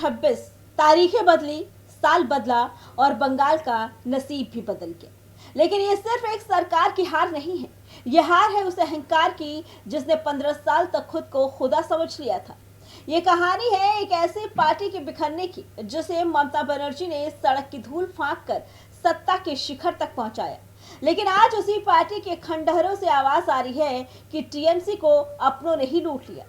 2026 तारीखें बदली, साल बदला और बंगाल का नसीब भी बदल गया। लेकिन ये सिर्फ एक सरकार की हार नहीं है, ये हार है उस अहंकार की जिसने 15 साल तक खुद को खुदा समझ लिया था। ये कहानी है एक ऐसी पार्टी के बिखरने की जिसे ममता बनर्जी ने सड़क की धूल फांक कर सत्ता के शिखर तक पहुंचाया। लेकिन आज उसी पार्टी के खंडहरों से आवाज आ रही है कि टीएमसी को अपनों ने ही लूट लिया।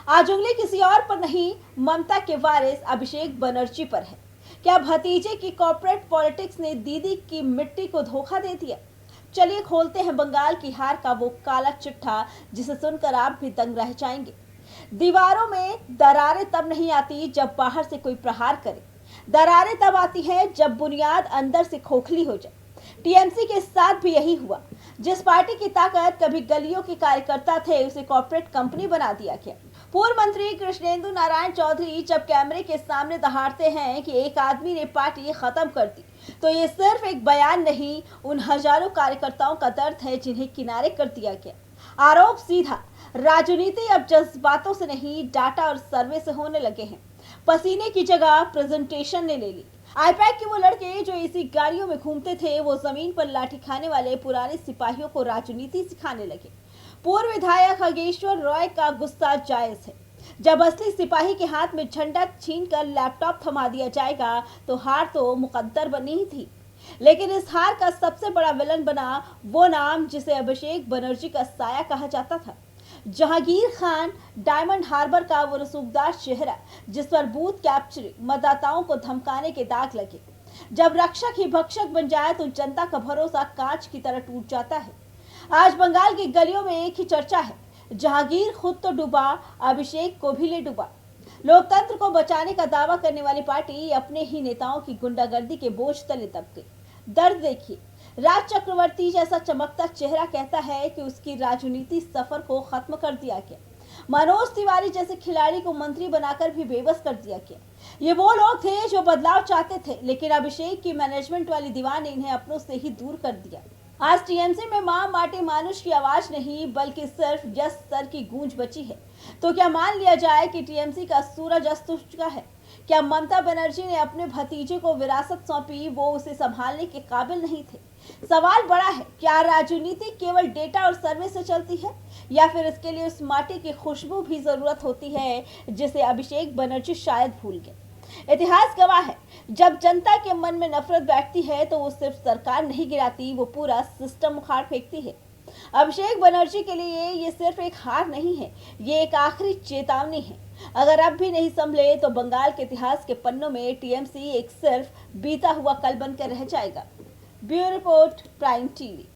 आज उंगली किसी और पर नहीं, ममता के वारिस अभिषेक बनर्जी पर है। क्या भतीजे की कॉर्पोरेट पॉलिटिक्स ने दीदी की मिट्टी को धोखा दे दिया? चलिए खोलते हैं बंगाल की हार का वो काला चिट्ठा जिसे सुनकर आप भी दंग रह जाएंगे। दीवारों में दरारें तब नहीं आती जब बाहर से कोई प्रहार करे, दरारें तब आती हैं जब बुनियाद अंदर से खोखली हो जाए। टीएमसी के साथ भी यही हुआ। जिस पार्टी की ताकत कभी गलियों के कार्यकर्ता थे उसे कॉर्पोरेट कंपनी बना दिया गया। पूर्व मंत्री कृष्णेंदु नारायण चौधरी जब कैमरे के सामने दहाड़ते हैं कि एक आदमी ने पार्टी खत्म कर दी, तो ये सिर्फ एक बयान नहीं, उन हजारों कार्यकर्ताओं का दर्द है जिन्हें किनारे कर दिया गया। आरोप सीधा, राजनीति अब जज्बातों से नहीं, डाटा और सर्वे से होने लगे हैं। पसीने की जगह प्रेजेंटेशन ने ले ली। आईपैक के वो लड़के जो इसी गाड़ियों में घूमते थे, वो जमीन पर लाठी खाने वाले पुराने सिपाहियों को राजनीति सिखाने लगे। पूर्व विधायक खगेश्वर रॉय का गुस्सा जायज है। जब असली सिपाही के हाथ में झंडा छीनकर लैपटॉप थमा दिया जाएगा तो हार तो मुकद्दर बनी ही थी। लेकिन इस हार का सबसे बड़ा विलन बना वो नाम जिसे अभिषेक बनर्जी का साया कहा जाता था। जहांगीर खान, डायमंड हार्बर का वो रसूखदार चेहरा जिस पर बूथ कैप्चरिंग, मतदाताओं को धमकाने के दाग लगे। जब रक्षक ही भक्षक बन जाए तो जनता का भरोसा कांच की तरह टूट जाता है। आज बंगाल की गलियों में एक ही चर्चा है, जहांगीर खुद तो डूबा, अभिषेक को भी ले डूबा। लोकतंत्र को बचाने का दावा करने वाली पार्टी अपने ही नेताओं की गुंडागर्दी के बोझ तले दब गई। दर्द देखिए, राज चक्रवर्ती जैसा चमकता चेहरा कहता है कि उसकी राजनीति सफर को खत्म कर दिया गया। मनोज तिवारी जैसे खिलाड़ी को मंत्री बनाकर भी बेबस कर दिया गया। ये वो लोग थे जो बदलाव चाहते थे, लेकिन अभिषेक की मैनेजमेंट वाली दीवार ने इन्हें अपनों से ही दूर कर दिया। आज टीएमसी में मां माटे मानुष की आवाज नहीं बल्कि सिर्फ यस सर की गूंज बची है। तो क्या मान लिया जाए कि टीएमसी का सूरज अस्त हो चुका है? क्या ममता बनर्जी ने अपने भतीजे को विरासत सौंपी, वो उसे संभालने के काबिल नहीं थे? सवाल बड़ा है, क्या राजनीति केवल डेटा और सर्वे से चलती है या फिर इसके लिए उस माटी की खुशबू भी जरूरत होती है जिसे अभिषेक बनर्जी शायद भूल गए। इतिहास गवाह है, जब जनता के मन में नफरत बैठती है तो वो सिर्फ सरकार नहीं गिराती, वो पूरा सिस्टम उखाड़ फेंकती है। अभिषेक बनर्जी के लिए ये सिर्फ एक हार नहीं है, ये एक आखिरी चेतावनी है। अगर अब भी नहीं संभले तो बंगाल के इतिहास के पन्नों में टीएमसी एक सिर्फ बीता हुआ कल बनकर रह जाएगा। Bureau report, prime TV.